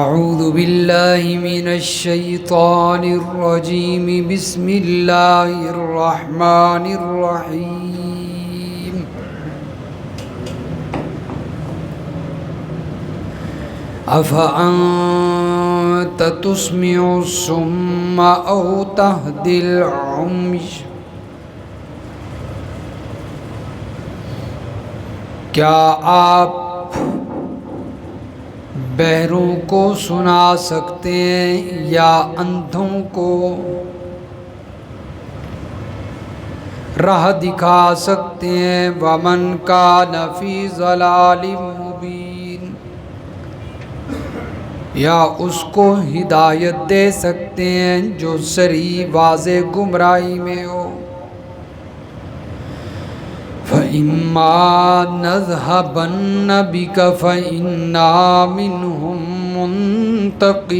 أعوذ بالله من الشيطان الرجيم بسم الله الرحمن الرحيم أفأنت تسمع الصم أو تهدي العمي کیا آپ بہروں کو سنا سکتے ہیں یا اندھوں کو راہ دکھا سکتے ہیں؟ وَمَنْ كَانَ فِي ضَلَالٍ مُبِينٍ یا اس کو ہدایت دے سکتے ہیں جو صریح واضح گمراہی میں ہو؟ فَإِمَّا نَذْهَبَنَّ بِكَ فَإِنَّا مِنْهُمْ مُنْتَقِمُونَ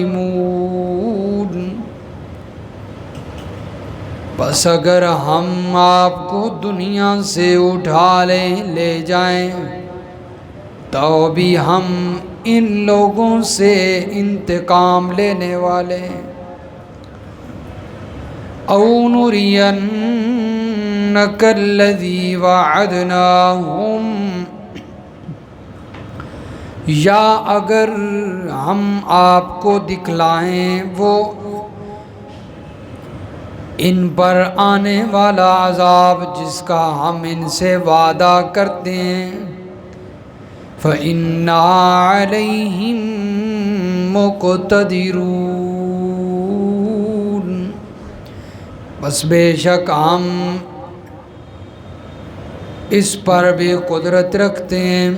بس اگر ہم آپ کو دنیا سے اٹھا لے جائیں تو بھی ہم ان لوگوں سے انتقام لینے والے ہیں۔ اَوْ نُرِيَنَّكَ الَّذِي وَعَدْنَاهُمْ یا اگر ہم آپ کو دکھلائیں وہ ان پر آنے والا عذاب جس کا ہم ان سے وعدہ کرتے ہیں، فَإِنَّا عَلَيْهِمْ مُقْتَدِرُونَ بس بے شک ہم اس پر بھی قدرت رکھتے ہیں۔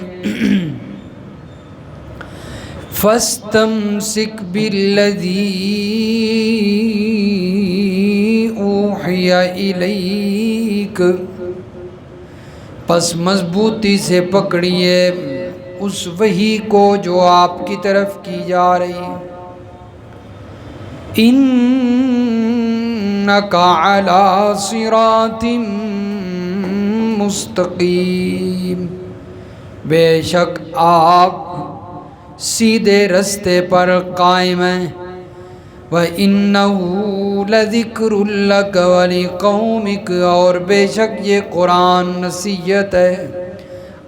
فَاسْتَمْسِكْ بِالَّذِي أُوحِيَ إِلَيْكَ پس مضبوطی سے پکڑیے اس وحی کو جو آپ کی طرف کی جا رہی ہے۔ إِنَّكَ عَلَى صِرَاطٍ مستقیم بے شک آپ سیدھے رستے پر قائم ہیں۔ وَإِنَّهُ لَذِكْرٌ لَكَ وَلِقَوْمِكَ اور بے شک یہ قرآن نصیحت ہے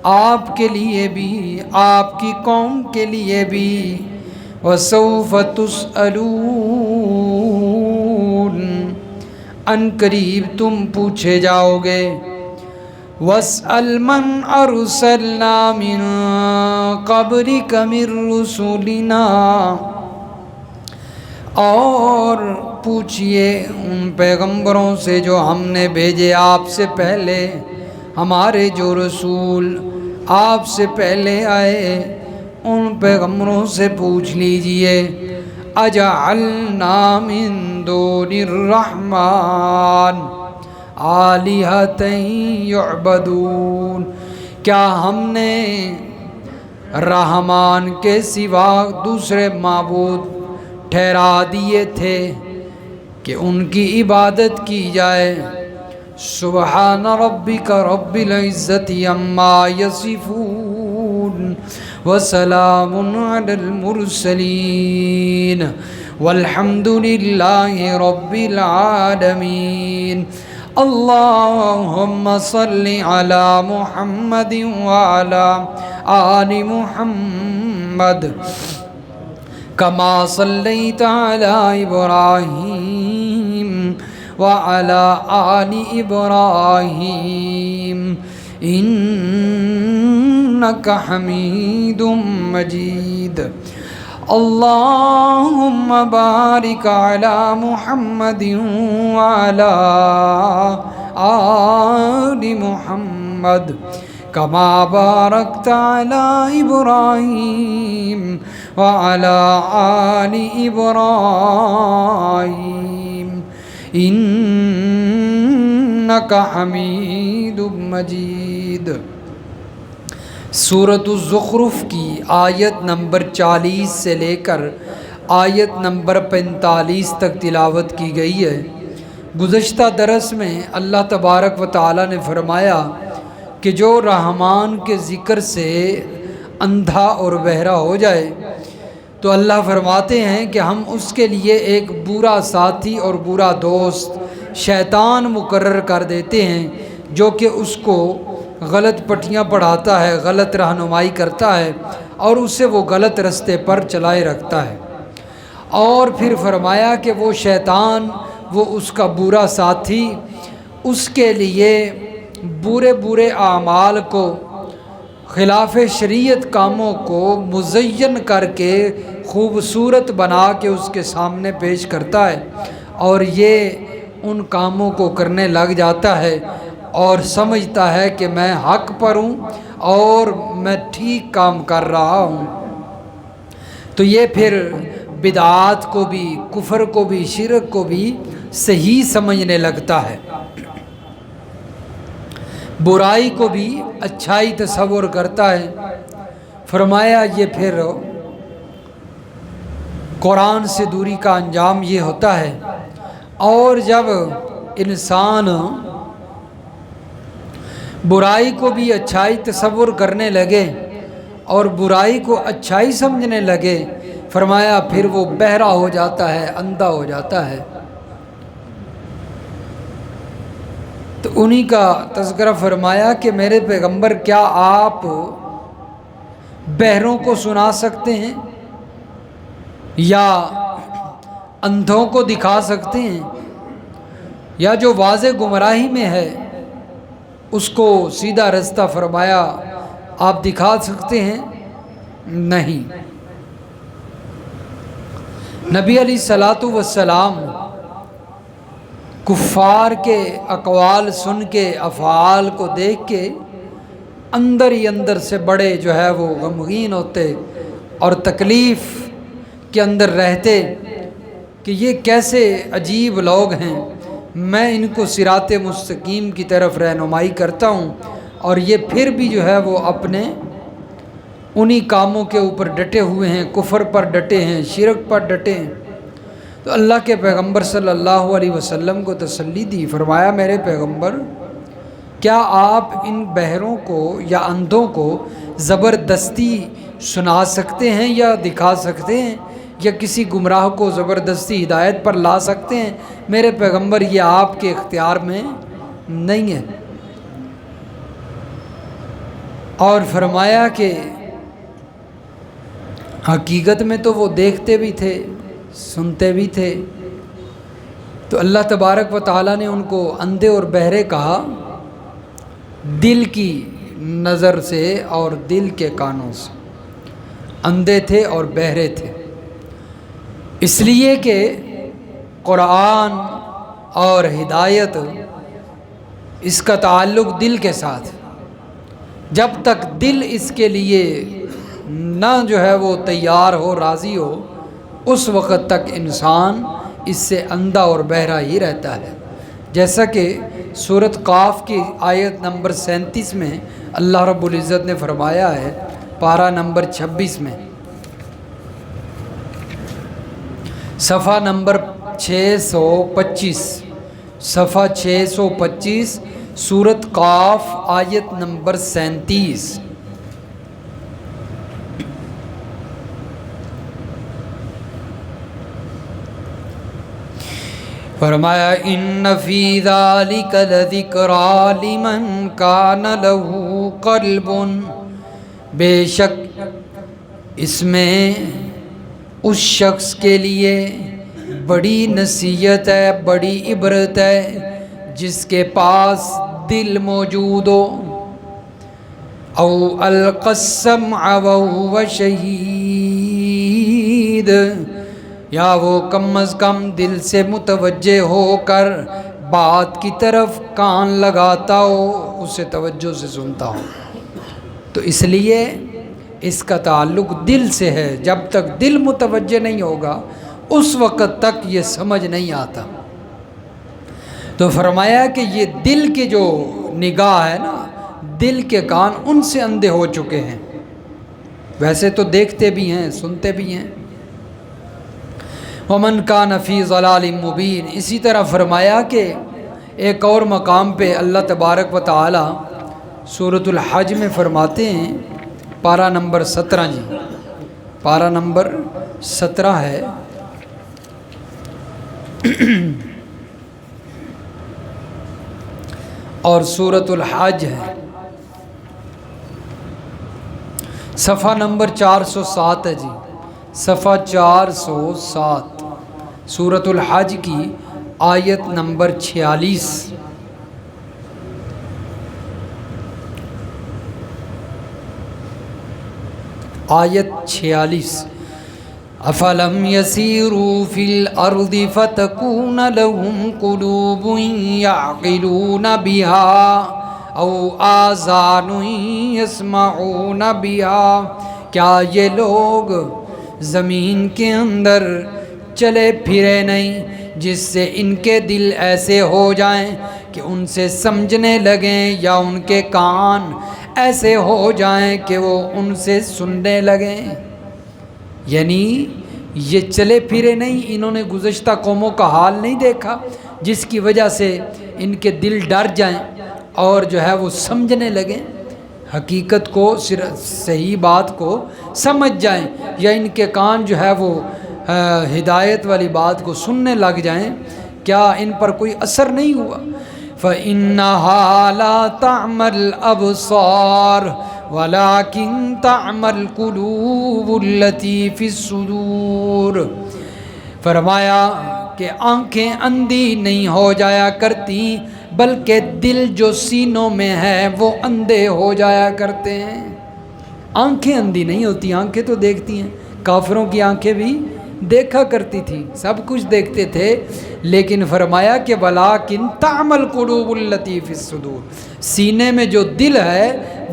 آپ کے لیے بھی آپ کی قوم کے لیے بھی۔ وَسَوْفَ تُسْأَلُونَ ان قریب تم پوچھے جاؤ گے۔ وَاسْأَلْ مَنْ أَرْسَلْنَا مِنْ قَبْلِكَ مِنْ رُسُلِنَا اور پوچھئے ان پیغمبروں سے جو ہم نے بھیجے آپ سے پہلے، ہمارے جو رسول آپ سے پہلے آئے ان پیغمبروں سے پوچھ لیجئے۔ اَجَعَلْنَا مِن دُونِ الرَّحْمَنِ آلِہَةً یعبدون کیا ہم نے رحمان کے سوا دوسرے معبود ٹھہرا دیے تھے کہ ان کی عبادت کی جائے؟ سبحان ربک رب العزت عما یصفون وسلام علی المرسلین والحمد للہ رب العالمین۔ اللہم صل علی محمد وعلی آل محمد کما صلیت علی ابراہیم وعلی آل ابراہیم انک حمید مجید۔ اللہم بارک علی محمد وعلی آل محمد کما بارکت علی ابراہیم وعلی آل ابراہیم انک حمید مجید۔ سورۃ الزخرف کی آیت نمبر 40 سے لے کر آیت نمبر 45 تک تلاوت کی گئی ہے۔ گزشتہ درس میں اللہ تبارک و تعالی نے فرمایا کہ جو رحمان کے ذکر سے اندھا اور بہرا ہو جائے تو اللہ فرماتے ہیں کہ ہم اس کے لیے ایک برا ساتھی اور برا دوست شیطان مقرر کر دیتے ہیں، جو کہ اس کو غلط پٹیاں پڑھاتا ہے، غلط رہنمائی کرتا ہے اور اسے وہ غلط رستے پر چلائے رکھتا ہے۔ اور پھر فرمایا کہ وہ شیطان، وہ اس کا برا ساتھی، اس کے لیے برے برے اعمال کو، خلاف شریعت کاموں کو مزین کر کے خوبصورت بنا کے اس کے سامنے پیش کرتا ہے، اور یہ ان کاموں کو کرنے لگ جاتا ہے اور سمجھتا ہے کہ میں حق پر ہوں اور میں ٹھیک کام کر رہا ہوں۔ تو یہ پھر بدعات کو بھی، کفر کو بھی، شرک کو بھی صحیح سمجھنے لگتا ہے، برائی کو بھی اچھائی تصور کرتا ہے۔ فرمایا یہ پھر قرآن سے دوری کا انجام یہ ہوتا ہے۔ اور جب انسان برائی کو بھی اچھائی تصور کرنے لگے اور برائی کو اچھائی سمجھنے لگے، فرمایا پھر وہ بہرا ہو جاتا ہے، اندھا ہو جاتا ہے۔ تو انہی کا تذکرہ فرمایا کہ میرے پیغمبر کیا آپ بہروں کو سنا سکتے ہیں یا اندھوں کو دکھا سکتے ہیں، یا جو واضح گمراہی میں ہے اس کو سیدھا رستہ فرمایا آپ دکھا سکتے ہیں؟ نہیں۔ نبی علیہ الصلاۃ والسلام کفار کے اقوال سن کے، افعال کو دیکھ کے اندر ہی اندر سے بڑے جو ہے وہ غمگین ہوتے اور تکلیف کے اندر رہتے کہ یہ کیسے عجیب لوگ ہیں، میں ان کو صراط مستقیم کی طرف رہنمائی کرتا ہوں اور یہ پھر بھی جو ہے وہ اپنے انہی کاموں کے اوپر ڈٹے ہوئے ہیں، کفر پر ڈٹے ہیں، شرک پر ڈٹے ہیں۔ تو اللہ کے پیغمبر صلی اللہ علیہ وسلم کو تسلی دی، فرمایا میرے پیغمبر کیا آپ ان بہروں کو یا اندھوں کو زبردستی سنا سکتے ہیں یا دکھا سکتے ہیں، یا کسی گمراہ کو زبردستی ہدایت پر لا سکتے ہیں؟ میرے پیغمبر یہ آپ کے اختیار میں نہیں ہے۔ اور فرمایا کہ حقیقت میں تو وہ دیکھتے بھی تھے، سنتے بھی تھے۔ تو اللہ تبارک و تعالیٰ نے ان کو اندھے اور بہرے کہا دل کی نظر سے اور دل کے کانوں سے، اندھے تھے اور بہرے تھے، اس لیے کہ قرآن اور ہدایت اس کا تعلق دل کے ساتھ، جب تک دل اس کے لیے نہ جو ہے وہ تیار ہو، راضی ہو، اس وقت تک انسان اس سے اندھا اور بہرا ہی رہتا ہے۔ جیسا کہ سورۃ قاف کی آیت نمبر 37 میں اللہ رب العزت نے فرمایا ہے، پارہ نمبر 26 میں، صفحہ نمبر 625، صفحہ 625 سورۃ قاف آیت نمبر 37۔ فرمایا ان فی ذلک لذکریٰ لمن کان لہ قلب، بے شک اس میں اس شخص کے لیے بڑی نصیحت ہے، بڑی عبرت ہے جس کے پاس دل موجود ہو، او القی السمع وہو شہید، یا وہ کم از کم دل سے متوجہ ہو کر بات کی طرف کان لگاتا ہو، اسے توجہ سے سنتا ہو۔ تو اس لیے اس کا تعلق دل سے ہے، جب تک دل متوجہ نہیں ہوگا اس وقت تک یہ سمجھ نہیں آتا۔ تو فرمایا کہ یہ دل کے جو نگاہ ہے نا، دل کے کان ان سے اندھے ہو چکے ہیں، ویسے تو دیکھتے بھی ہیں، سنتے بھی ہیں۔ ومن کان فی ضلال مبین، اسی طرح فرمایا کہ ایک اور مقام پہ اللہ تبارک و تعالی سورۃ الحج میں فرماتے ہیں، پارہ نمبر 17 جی، پارہ نمبر 17 ہے اور سورۃ الحج ہے، صفحہ نمبر 407 ہے جی، صفحہ 407، سورۃ الحج کی آیت نمبر 46۔ آیت 46، افلم یسیروا فی الارض فتکون لهم قلوب یعقلون بها او آذان یسمعون بها، کیا یہ لوگ زمین کے اندر چلے پھرے نہیں جس سے ان کے دل ایسے ہو جائیں کہ ان سے سمجھنے لگیں، یا ان کے کان ایسے ہو جائیں کہ وہ ان سے سننے لگیں۔ یعنی یہ چلے پھرے نہیں، انہوں نے گزشتہ قوموں کا حال نہیں دیکھا جس کی وجہ سے ان کے دل ڈر جائیں اور جو ہے وہ سمجھنے لگیں، حقیقت کو، صحیح بات کو سمجھ جائیں، یا ان کے کان جو ہے وہ ہدایت والی بات کو سننے لگ جائیں، کیا ان پر کوئی اثر نہیں ہوا؟ فَإِنَّهَا لَا تَعْمَى الْأَبْصَارُ وَلَكِنْ تَعْمَى الْقُلُوبُ الَّتِي فِي الصُّدُورِ، فرمایا کہ آنکھیں اندھی نہیں ہو جایا کرتی بلکہ دل جو سینوں میں ہے وہ اندھے ہو جایا کرتے ہیں۔ آنکھیں اندھی نہیں ہوتی، آنکھیں تو دیکھتی ہیں، کافروں کی آنکھیں بھی دیکھا کرتی تھی، سب کچھ دیکھتے تھے، لیکن فرمایا کہ وَلَٰكِن تَعْمَى الْقُلُوبُ الَّتِي فِي الصُّدُورِ، سینے میں جو دل ہے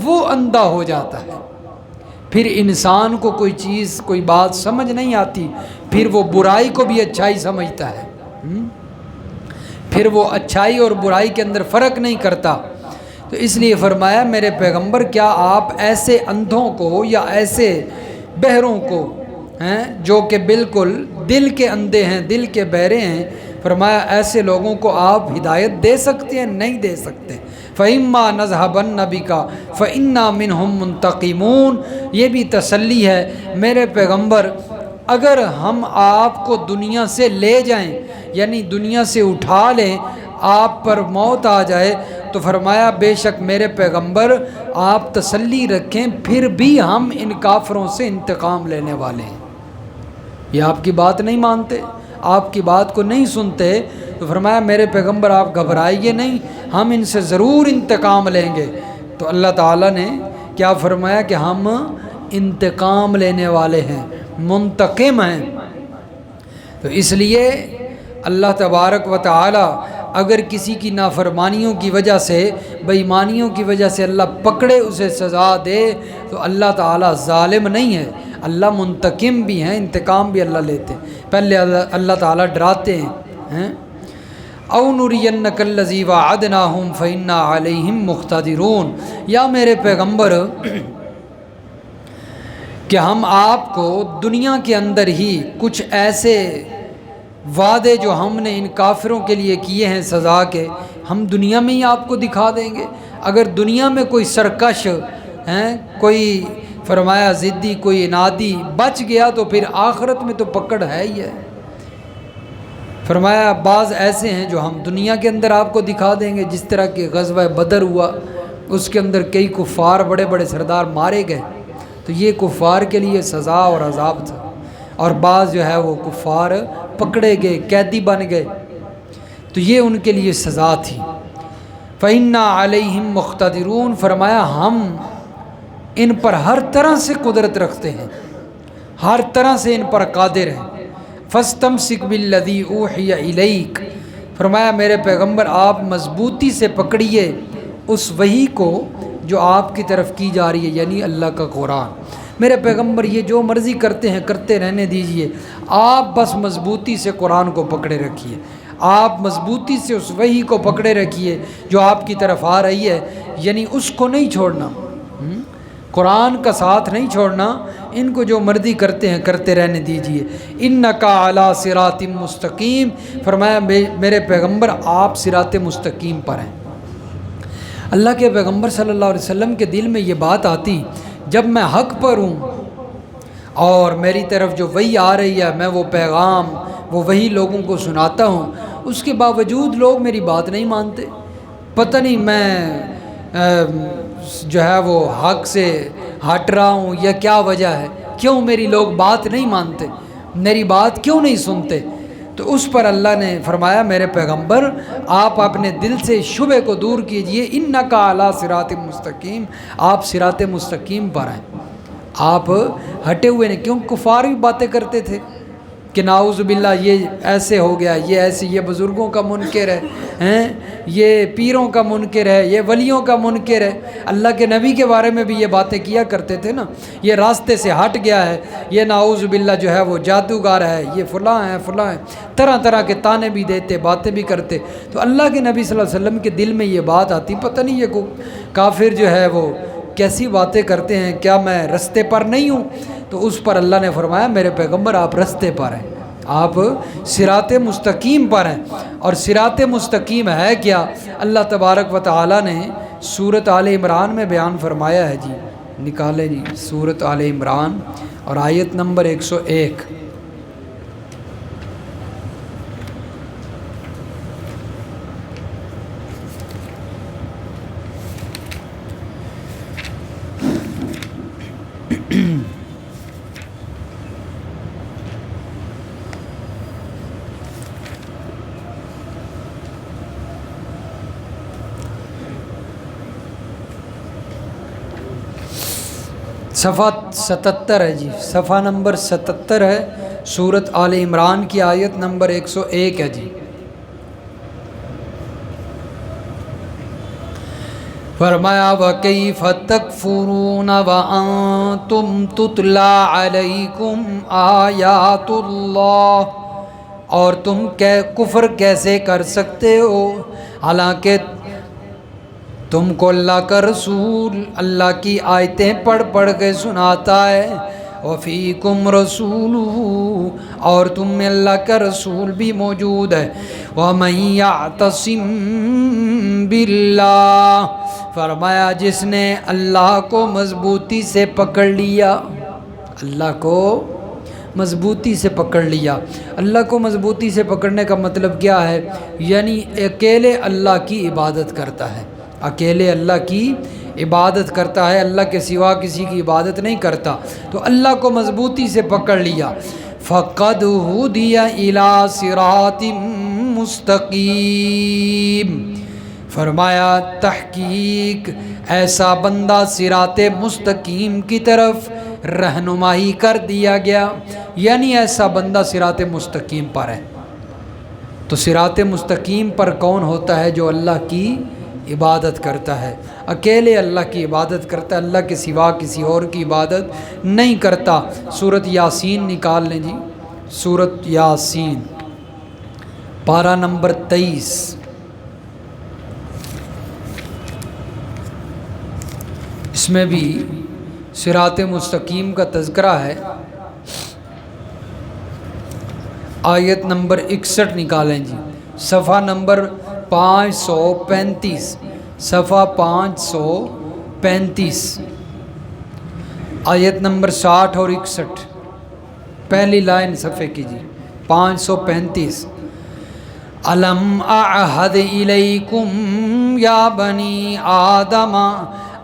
وہ اندھا ہو جاتا ہے، پھر انسان کو کوئی چیز، کوئی بات سمجھ نہیں آتی، پھر وہ برائی کو بھی اچھائی سمجھتا ہے، پھر وہ اچھائی اور برائی کے اندر فرق نہیں کرتا۔ تو اس لیے فرمایا میرے پیغمبر کیا آپ ایسے اندھوں کو یا ایسے بہروں کو ہیں جو کہ بالکل دل کے اندھے ہیں، دل کے بہرے ہیں، فرمایا ایسے لوگوں کو آپ ہدایت دے سکتے ہیں؟ نہیں دے سکتے۔ فَإِمَّا نَذْهَبَنَّ بِكَ فَإِنَّا مِنْهُمْ مُنْتَقِمُونَ، یہ بھی تسلی ہے میرے پیغمبر، اگر ہم آپ کو دنیا سے لے جائیں، یعنی دنیا سے اٹھا لیں، آپ پر موت آ جائے، تو فرمایا بے شک میرے پیغمبر آپ تسلی رکھیں، پھر بھی ہم ان کافروں سے انتقام لینے والے ہیں۔ یہ آپ کی بات نہیں مانتے، آپ کی بات کو نہیں سنتے، تو فرمایا میرے پیغمبر آپ گھبرائیے نہیں، ہم ان سے ضرور انتقام لیں گے۔ تو اللہ تعالیٰ نے کیا فرمایا کہ ہم انتقام لینے والے ہیں، منتقم ہیں۔ تو اس لیے اللہ تبارک و تعالی اگر کسی کی نافرمانیوں کی وجہ سے، بے ایمانیوں کی وجہ سے اللہ پکڑے، اسے سزا دے، تو اللہ تعالیٰ ظالم نہیں ہے، اللہ منتقم بھی ہیں، انتقام بھی اللہ لیتے ہیں۔ پہلے اللہ تعالیٰ ڈراتے ہیں، او نرینک الذی وعدناہم فإنا علیہم مقتدرون، یا میرے پیغمبر کہ ہم آپ کو دنیا کے اندر ہی کچھ ایسے وعدے جو ہم نے ان کافروں کے لیے کیے ہیں سزا کے، ہم دنیا میں ہی آپ کو دکھا دیں گے۔ اگر دنیا میں کوئی سرکش ہیں، کوئی فرمایا ضدی، کوئی انادی بچ گیا، تو پھر آخرت میں تو پکڑ ہے ہی ہے۔ فرمایا بعض ایسے ہیں جو ہم دنیا کے اندر آپ کو دکھا دیں گے، جس طرح کہ غزوہ بدر ہوا، اس کے اندر کئی کفار بڑے بڑے سردار مارے گئے، تو یہ کفار کے لیے سزا اور عذاب تھا، اور بعض جو ہے وہ کفار پکڑے گئے، قیدی بن گئے، تو یہ ان کے لیے سزا تھی۔ فَإِنَّا عَلَيْهِمْ مُقْتَدِرُونَ، فرمایا ہم ان پر ہر طرح سے قدرت رکھتے ہیں، ہر طرح سے ان پر قادر ہیں۔ فَاسْتَمْسِكْ بِالَّذِي أُوحِيَ إِلَيْكَ، فرمایا میرے پیغمبر آپ مضبوطی سے پکڑیے اس وحی کو جو آپ کی طرف کی جا رہی ہے، یعنی اللہ کا قرآن۔ میرے پیغمبر یہ جو مرضی کرتے ہیں کرتے رہنے دیجئے، آپ بس مضبوطی سے قرآن کو پکڑے رکھیے، آپ مضبوطی سے اس وحی کو پکڑے رکھیے جو آپ کی طرف آ رہی ہے، یعنی اس کو نہیں چھوڑنا، قرآن کا ساتھ نہیں چھوڑنا، ان کو جو مرضی کرتے ہیں کرتے رہنے دیجئے۔ اِنَّكَ عَلَىٰ صِرَاطٍ مُسْتَقِيمٍ، فرمایا میرے پیغمبر آپ صراط مستقیم پر ہیں۔ اللہ کے پیغمبر صلی اللہ علیہ وسلم کے دل میں یہ بات آتی، جب میں حق پر ہوں اور میری طرف جو وحی آ رہی ہے میں وہ پیغام وہ وحی لوگوں کو سناتا ہوں، اس کے باوجود لوگ میری بات نہیں مانتے۔ پتہ نہیں میں جو ہے وہ حق سے ہٹ رہا ہوں یا کیا وجہ ہے، کیوں میری لوگ بات نہیں مانتے، میری بات کیوں نہیں سنتے؟ تو اس پر اللہ نے فرمایا میرے پیغمبر آپ اپنے دل سے شبہ کو دور کیجئے، انکا علی صراط مستقیم، آپ صراط مستقیم پر ہیں، آپ ہٹے ہوئے نہیں۔ کیوں کفار بھی باتیں کرتے تھے کہ نعوذ باللہ یہ ایسے ہو گیا، یہ ایسے، یہ بزرگوں کا منکر ہے، یہ پیروں کا منکر ہے، یہ ولیوں کا منکر ہے۔ اللہ کے نبی کے بارے میں بھی یہ باتیں کیا کرتے تھے نا، یہ راستے سے ہٹ گیا ہے، یہ نعوذ باللہ جو ہے وہ جادوگر ہے، یہ فلاں ہے فلاں ہے، طرح طرح کے تانے بھی دیتے، باتیں بھی کرتے۔ تو اللہ کے نبی صلی اللہ علیہ وسلم کے دل میں یہ بات آتی، پتہ نہیں یہ کافر جو ہے وہ کیسی باتیں کرتے ہیں، کیا میں رستے پر نہیں ہوں؟ تو اس پر اللہ نے فرمایا میرے پیغمبر آپ رستے پر ہیں، آپ صراط مستقیم پر ہیں۔ اور صراط مستقیم ہے کیا؟ اللہ تبارک و تعالی نے سورۃ آل عمران میں بیان فرمایا ہے جی، نکالے جی سورۃ آل عمران اور آیت نمبر 101۔ صفحہ 77 ہے جی، صفحہ نمبر 77 ہے، سورۃ آل عمران کی آیت نمبر 101 ہے جی۔ فرمایا وَكَيْفَ تَكْفُرُونَ وَأَنْتُمْ تُتْلَى عَلَيْكُمْ آیات اللہ، اور تم کفر کیسے کر سکتے ہو حالانکہ تم کو اللہ کا رسول اللہ کی آیتیں پڑھ پڑھ کے سناتا ہے، وَفِيكُمْ رَسُولُهُ، اور تم میں اللہ کا رسول بھی موجود ہے، وَمَنْ يَعْتَصِمْ بِاللَّهِ، فرمایا جس نے اللہ کو مضبوطی سے پکڑ لیا، اللہ کو مضبوطی سے پکڑ لیا۔ اللہ کو مضبوطی سے پکڑنے کا مطلب کیا ہے؟ یعنی اکیلے اللہ کی عبادت کرتا ہے، اکیلے اللہ کی عبادت کرتا ہے، اللہ کے سوا کسی کی عبادت نہیں کرتا، تو اللہ کو مضبوطی سے پکڑ لیا۔ فَقَدْ هُدِيَ إِلَىٰ صِرَاطٍ مُسْتَقِيمٍ، فرمایا تحقیق ایسا بندہ صراط مستقیم کی طرف رہنمائی کر دیا گیا، یعنی ایسا بندہ صراط مستقیم پر ہے۔ تو صراط مستقیم پر کون ہوتا ہے؟ جو اللہ کی عبادت کرتا ہے، اکیلے اللہ کی عبادت کرتا ہے، اللہ کے سوا کسی اور کی عبادت نہیں کرتا۔ سورۃ یاسین نکال لیں جی، سورۃ یاسین پارہ نمبر 23، اس میں بھی صراط مستقیم کا تذکرہ ہے۔ آیت نمبر 61 نکالیں جی، صفحہ نمبر 535، صفحہ 535، آیت نمبر 60 اور 61، پہلی لائن صفحے کی جی، 535۔ الم اعہد الیکم یا بنی آدم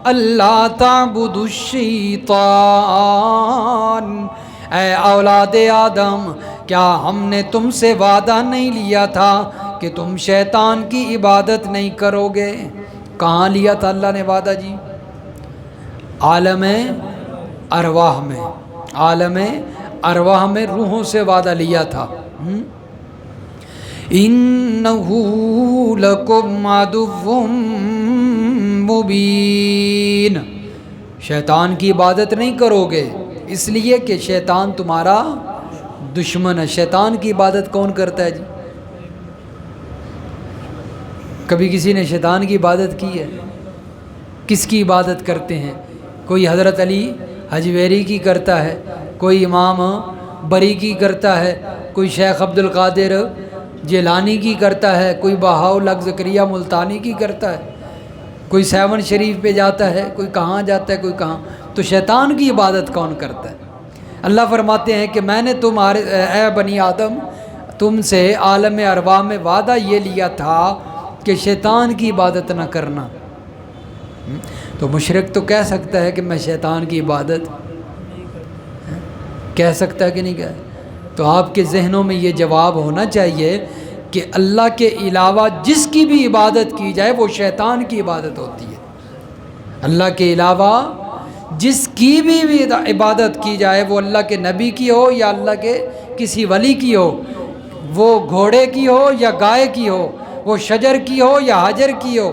اللہ تعبدوا الشیطان، اے اولاد آدم کیا ہم نے تم سے وعدہ نہیں لیا تھا کہ تم شیطان کی عبادت نہیں کرو گے؟ کہاں لیا تھا اللہ نے وعدہ جی؟ عالم ارواح میں، عالم ارواح میں روحوں سے وعدہ لیا تھا۔ اِنَّهُ لَكُمْ عَدُوٌّ مُبِينٌ، شیطان کی عبادت نہیں کرو گے اس لیے کہ شیطان تمہارا دشمن ہے۔ شیطان کی عبادت کون کرتا ہے جی؟ کبھی کسی نے شیطان کی عبادت کی ہے؟ کس کی عبادت کرتے ہیں؟ کوئی حضرت علی حجویری کی کرتا ہے، کوئی امام بری کی کرتا ہے، کوئی شیخ عبد القادر جیلانی کی کرتا ہے، کوئی بہاءالحق زکریا ملتانی کی کرتا ہے، کوئی سیون شریف پہ جاتا ہے، کوئی کہاں جاتا ہے، کوئی کہاں۔ تو شیطان کی عبادت کون کرتا ہے؟ اللہ فرماتے ہیں کہ میں نے تمہارے اے بنی آدم تم سے عالم ارواح میں وعدہ یہ لیا تھا کہ شیطان کی عبادت نہ کرنا۔ تو مشرک تو کہہ سکتا ہے کہ میں شیطان کی عبادت کہہ سکتا ہے کہ نہیں کہہ؟ تو آپ کے ذہنوں میں یہ جواب ہونا چاہیے کہ اللہ کے علاوہ جس کی بھی عبادت کی جائے وہ شیطان کی عبادت ہوتی ہے۔ اللہ کے علاوہ جس کی بھی عبادت کی جائے، وہ اللہ کے نبی کی ہو یا اللہ کے کسی ولی کی ہو، وہ گھوڑے کی ہو یا گائے کی ہو، وہ شجر کی ہو یا حجر کی ہو،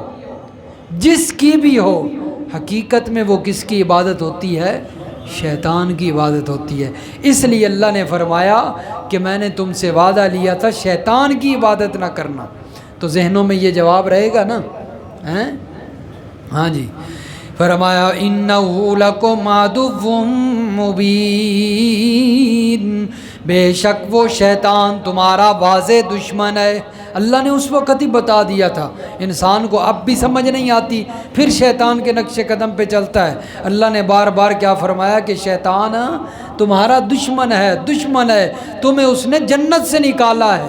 جس کی بھی ہو، حقیقت میں وہ کس کی عبادت ہوتی ہے؟ شیطان کی عبادت ہوتی ہے۔ اس لیے اللہ نے فرمایا کہ میں نے تم سے وعدہ لیا تھا شیطان کی عبادت نہ کرنا۔ تو ذہنوں میں یہ جواب رہے گا نا؟ ہاں جی، فرمایا اِنَّهُ لَكُمْ عَدُوٌّ مُّبِينٌ، بے شک وہ شیطان تمہارا واضح دشمن ہے۔ اللہ نے اس وقت ہی بتا دیا تھا، انسان کو اب بھی سمجھ نہیں آتی، پھر شیطان کے نقش قدم پہ چلتا ہے۔ اللہ نے بار بار کیا فرمایا کہ شیطان تمہارا دشمن ہے، دشمن ہے، تمہیں اس نے جنت سے نکالا ہے،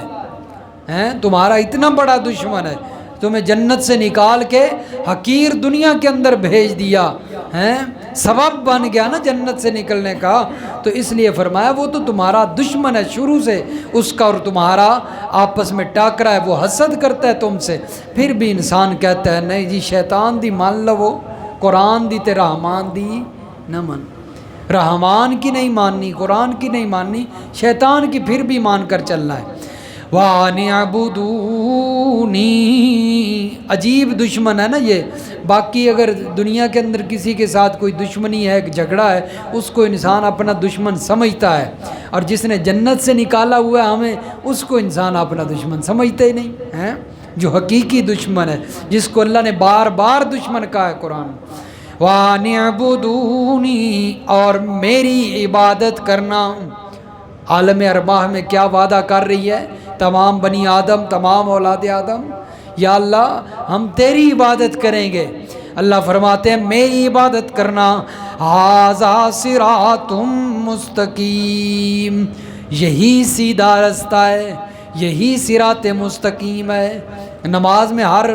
تمہارا اتنا بڑا دشمن ہے، تمہیں جنت سے نکال کے حقیر دنیا کے اندر بھیج دیا ہے، سبب بن گیا نا جنت سے نکلنے کا۔ تو اس لیے فرمایا وہ تو تمہارا دشمن ہے شروع سے، اس کا اور تمہارا آپس میں ٹاکرا ہے، وہ حسد کرتا ہے تم سے۔ پھر بھی انسان کہتا ہے نہیں جی شیطان دی مان لو، قرآن دی تے رحمان دی نہ من، رحمان کی نہیں ماننی، قرآن کی نہیں ماننی، شیطان کی پھر بھی مان کر چلنا ہے۔ وَأَنِ اعْبُدُونِي، عجیب دشمن ہے نا یہ۔ باقی اگر دنیا کے اندر کسی کے ساتھ کوئی دشمنی ہے، جھگڑا ہے، اس کو انسان اپنا دشمن سمجھتا ہے، اور جس نے جنت سے نکالا ہوا ہے ہمیں، اس کو انسان اپنا دشمن سمجھتا ہی نہیں ہے۔ جو حقیقی دشمن ہے، جس کو اللہ نے بار بار دشمن کہا ہے قرآن۔ وَأَنِ اعْبُدُونِي، اور میری عبادت کرنا۔ عالم ارواح میں کیا وعدہ کر رہی ہے تمام بنی آدم، تمام اولاد آدم؟ یا اللہ ہم تیری عبادت کریں گے۔ اللہ فرماتے ہیں میری عبادت کرنا، ھذا صراط مستقیم، یہی سیدھا رستہ ہے، یہی صراط مستقیم ہے۔ نماز میں ہر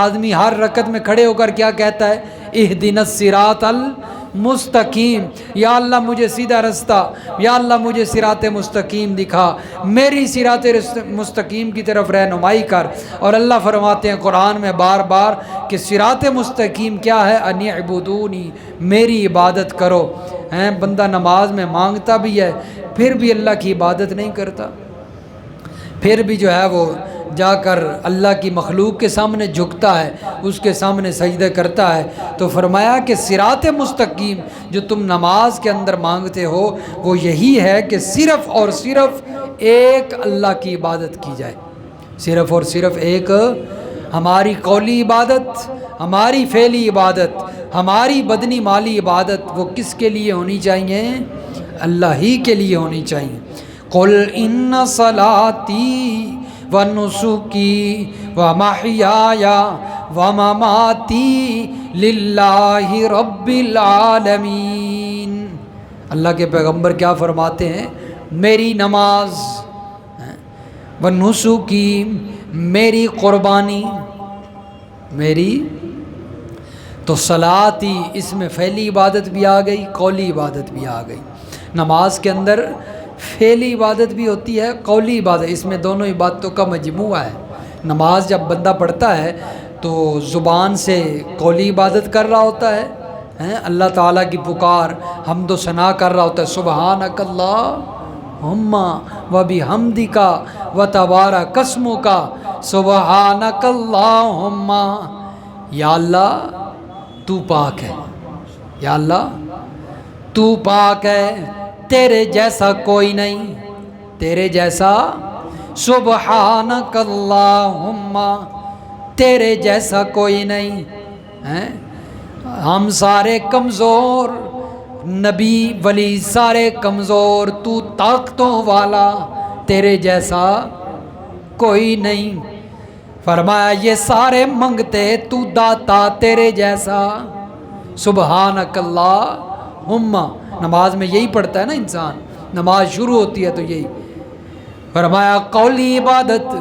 آدمی ہر رکعت میں کھڑے ہو کر کیا کہتا ہے؟ اہدنا الصراط المستقیم، یا اللہ مجھے سیدھا رستہ، یا اللہ مجھے صراط مستقیم دکھا، میری صراط مستقیم کی طرف رہنمائی کر۔ اور اللہ فرماتے ہیں قرآن میں بار بار کہ صراط مستقیم کیا ہے؟ ان اعبدونی، میری عبادت کرو۔ بندہ نماز میں مانگتا بھی ہے، پھر بھی اللہ کی عبادت نہیں کرتا، پھر بھی جو ہے وہ جا کر اللہ کی مخلوق کے سامنے جھکتا ہے، اس کے سامنے سجدہ کرتا ہے۔ تو فرمایا کہ صراط مستقیم جو تم نماز کے اندر مانگتے ہو وہ یہی ہے کہ صرف اور صرف ایک اللہ کی عبادت کی جائے، صرف اور صرف ایک۔ ہماری قولی عبادت، ہماری فعلی عبادت، ہماری بدنی مالی عبادت وہ کس کے لیے ہونی چاہیے؟ اللہ ہی کے لیے ہونی چاہیے۔ قل ان صلاتی ونسکی ومحیای ومماتی للہ رب العالمین۔ اللہ کے پیغمبر کیا فرماتے ہیں؟ میری نماز، ونسکی میری قربانی، میری تو صلاتی اس میں فعلی عبادت بھی آ گئی، قولی عبادت بھی آ گئی۔ نماز کے اندر فعلی عبادت بھی ہوتی ہے، قولی عبادت، اس میں دونوں عبادتوں کا مجموعہ ہے۔ نماز جب بندہ پڑھتا ہے تو زبان سے قولی عبادت کر رہا ہوتا ہے، اللہ تعالیٰ کی پکار، حمد و ثنا کر رہا ہوتا ہے، سبحانک اللہم وبحمدک وتبارک اسمک سبحانک اللہم، یا اللہ تو پاک ہے، یا اللہ تو پاک ہے، تیرے جیسا کوئی نہیں، تیرے جیسا، سبحانک اللہم تیرے جیسا کوئی نہیں ہے۔ ہم سارے کمزور، نبی ولی سارے کمزور، تو طاقتوں والا، تیرے جیسا کوئی نہیں۔ فرمایا یہ سارے منگتے، تو داتا تیرے جیسا، سبحانک اللہم نماز میں یہی پڑھتا ہے نا انسان، نماز شروع ہوتی ہے تو یہی فرمایا قولی عبادت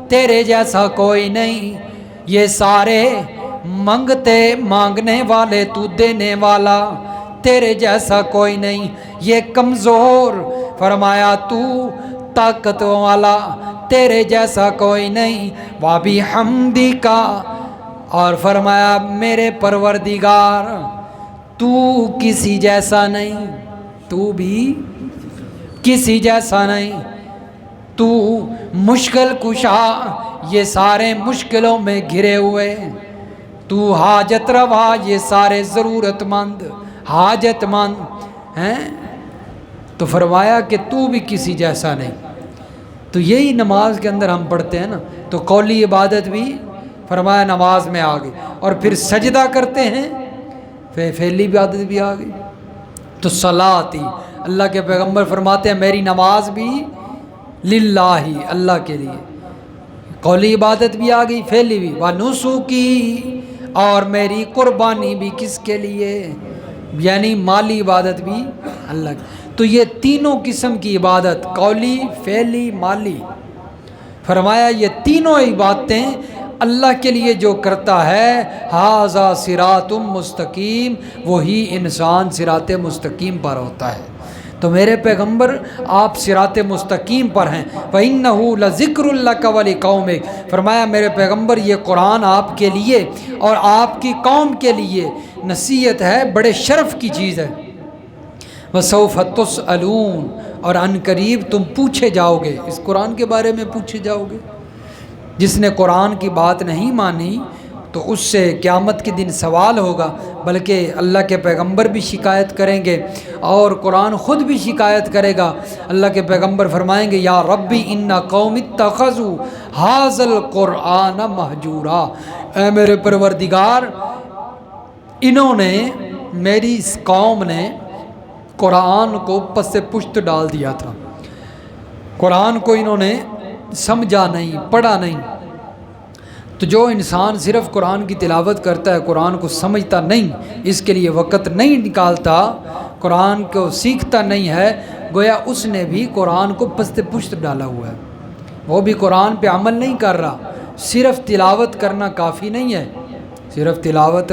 تیرے جیسا کوئی نہیں، یہ سارے منگتے مانگنے والے تو دینے والا، تیرے جیسا کوئی نہیں، یہ کمزور فرمایا تو طاقت والا، تیرے جیسا کوئی نہیں، وابی حمدی کا، اور فرمایا میرے پروردگار تو کسی جیسا نہیں، تو بھی کسی جیسا نہیں، تو مشکل کشا، یہ سارے مشکلوں میں گھرے ہوئے، تو حاجت روا، یہ سارے ضرورت مند حاجت مند ہیں، تو فرمایا کہ تو بھی کسی جیسا نہیں۔ تو یہی نماز کے اندر ہم پڑھتے ہیں نا، تو قولی عبادت بھی فرمایا نماز میں آ گئی، اور پھر سجدہ کرتے ہیں فعلی عبادت بھی آ گئی۔ تو صلاتی، اللہ کے پیغمبر فرماتے ہیں میری نماز بھی للہ، اللہ کے لیے، قولی عبادت بھی آ گئی فعلی بھی، ونسکی، اور میری قربانی بھی کس کے لیے، یعنی مالی عبادت بھی اللہ کی۔ تو یہ تینوں قسم کی عبادت، قولی فعلی مالی، فرمایا یہ تینوں عبادتیں اللہ کے لیے جو کرتا ہے، ھذا صراط مستقیم، وہی انسان صراط مستقیم پر ہوتا ہے۔ تو میرے پیغمبر آپ صراط مستقیم پر ہیں، وَإِنَّهُ لَذِكْرٌ لَكَ وَلِقَوْمِكَ، فرمایا میرے پیغمبر یہ قرآن آپ کے لیے اور آپ کی قوم کے لیے نصیحت ہے، بڑے شرف کی چیز ہے۔ وَسَوْفَ تُسْأَلُونَ، اور ان قریب تم پوچھے جاؤ گے، اس قرآن کے بارے میں پوچھے جاؤ گے۔ جس نے قرآن کی بات نہیں مانی تو اس سے قیامت کے دن سوال ہوگا، بلکہ اللہ کے پیغمبر بھی شکایت کریں گے اور قرآن خود بھی شکایت کرے گا۔ اللہ کے پیغمبر فرمائیں گے یا ربی ان قوم اتخذوا ھذا القرآن مہجورا، اے میرے پروردگار انہوں نے، میری اس قوم نے قرآن کو پس پشت ڈال دیا تھا، قرآن کو انہوں نے سمجھا نہیں، پڑھا نہیں۔ تو جو انسان صرف قرآن کی تلاوت کرتا ہے، قرآن کو سمجھتا نہیں، اس کے لیے وقت نہیں نکالتا، قرآن کو سیکھتا نہیں ہے، گویا اس نے بھی قرآن کو پست پشت ڈالا ہوا ہے، وہ بھی قرآن پہ عمل نہیں کر رہا۔ صرف تلاوت کرنا کافی نہیں ہے، صرف تلاوت،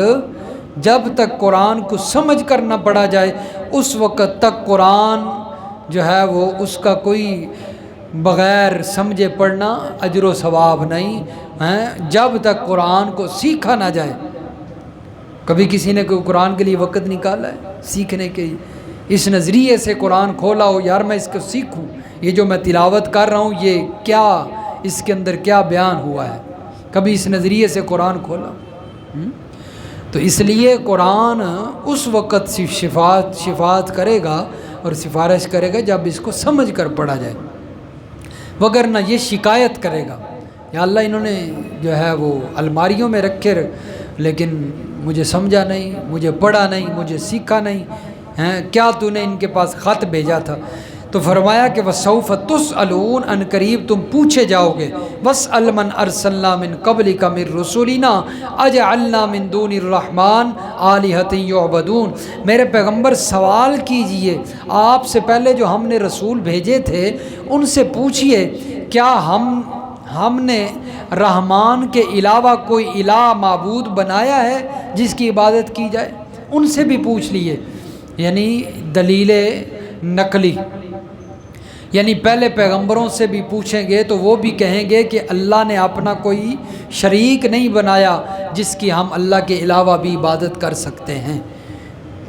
جب تک قرآن کو سمجھ کر نہ پڑھا جائے اس وقت تک قرآن جو ہے وہ اس کا کوئی بغیر سمجھے پڑھنا اجر و ثواب نہیں ہے، جب تک قرآن کو سیکھا نہ جائے۔ کبھی کسی نے کوئی قرآن کے لیے وقت نکالا ہے سیکھنے کے لیے، اس نظریے سے قرآن کھولا ہو یار میں اس کو سیکھوں، یہ جو میں تلاوت کر رہا ہوں یہ کیا، اس کے اندر کیا بیان ہوا ہے، کبھی اس نظریے سے قرآن کھولا؟ تو اس لیے قرآن اس وقت شفاعت کرے گا اور سفارش کرے گا جب اس کو سمجھ کر پڑھا جائے، وگرنہ یہ شکایت کرے گا یا اللہ انہوں نے جو ہے وہ الماریوں میں رکھے لیکن مجھے سمجھا نہیں، مجھے پڑھا نہیں، مجھے سیکھا نہیں ہیں، کیا تو نے ان کے پاس خط بھیجا تھا؟ تو فرمایا کہ وَسَوْفَ تُسْأَلُونَ، ان قریب تم پوچھے جاؤ گے، وَاسْأَلْ مَنْ أَرْسَلْنَا مِنْ قَبْلِكَ مِنْ رُسُلِنَا أَجْعَلْنَا مِنْ دُونِ الرَّحْمَنِ آلِهَةً يُعْبَدُونَ، میرے پیغمبر سوال کیجئے آپ سے پہلے جو ہم نے رسول بھیجے تھے ان سے پوچھئے کیا ہم نے رحمان کے علاوہ کوئی الہ معبود بنایا ہے جس کی عبادت کی جائے؟ ان سے بھی پوچھ لیے، یعنی دلیل نقلی، یعنی پہلے پیغمبروں سے بھی پوچھیں گے تو وہ بھی کہیں گے کہ اللہ نے اپنا کوئی شریک نہیں بنایا جس کی ہم اللہ کے علاوہ بھی عبادت کر سکتے ہیں۔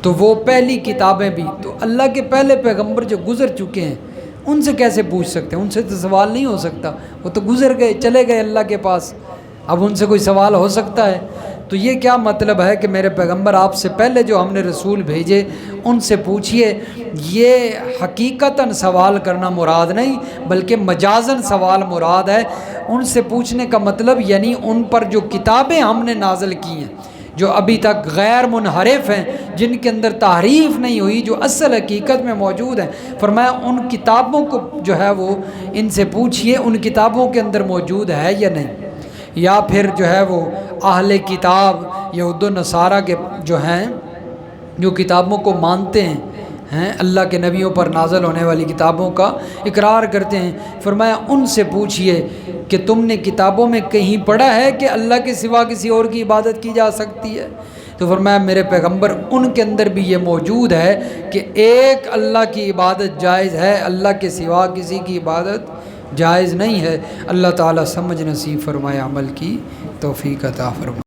تو وہ پہلی کتابیں بھی، تو اللہ کے پہلے پیغمبر جو گزر چکے ہیں ان سے کیسے پوچھ سکتے ہیں؟ ان سے تو سوال نہیں ہو سکتا، وہ تو گزر گئے، چلے گئے اللہ کے پاس، اب ان سے کوئی سوال ہو سکتا ہے؟ تو یہ کیا مطلب ہے کہ میرے پیغمبر آپ سے پہلے جو ہم نے رسول بھیجے ان سے پوچھئے، یہ حقیقتاً سوال کرنا مراد نہیں بلکہ مجازاً سوال مراد ہے۔ ان سے پوچھنے کا مطلب یعنی ان پر جو کتابیں ہم نے نازل کی ہیں جو ابھی تک غیر منحرف ہیں، جن کے اندر تحریف نہیں ہوئی، جو اصل حقیقت میں موجود ہیں، فرمایا ان کتابوں کو جو ہے وہ ان سے پوچھئے ان کتابوں کے اندر موجود ہے یا نہیں، یا پھر جو ہے وہ اہل کتاب یہود و نصارہ کے جو ہیں جو کتابوں کو مانتے ہیں ہیں اللہ کے نبیوں پر نازل ہونے والی کتابوں کا اقرار کرتے ہیں۔ فرمایا ان سے پوچھئے کہ تم نے کتابوں میں کہیں پڑھا ہے کہ اللہ کے سوا کسی اور کی عبادت کی جا سکتی ہے؟ تو فرمایا میرے پیغمبر ان کے اندر بھی یہ موجود ہے کہ ایک اللہ کی عبادت جائز ہے، اللہ کے سوا کسی کی عبادت جائز نہیں ہے۔ اللہ تعالیٰ سمجھ نصیب فرمائے، عمل کی توفیق عطا فرمائے۔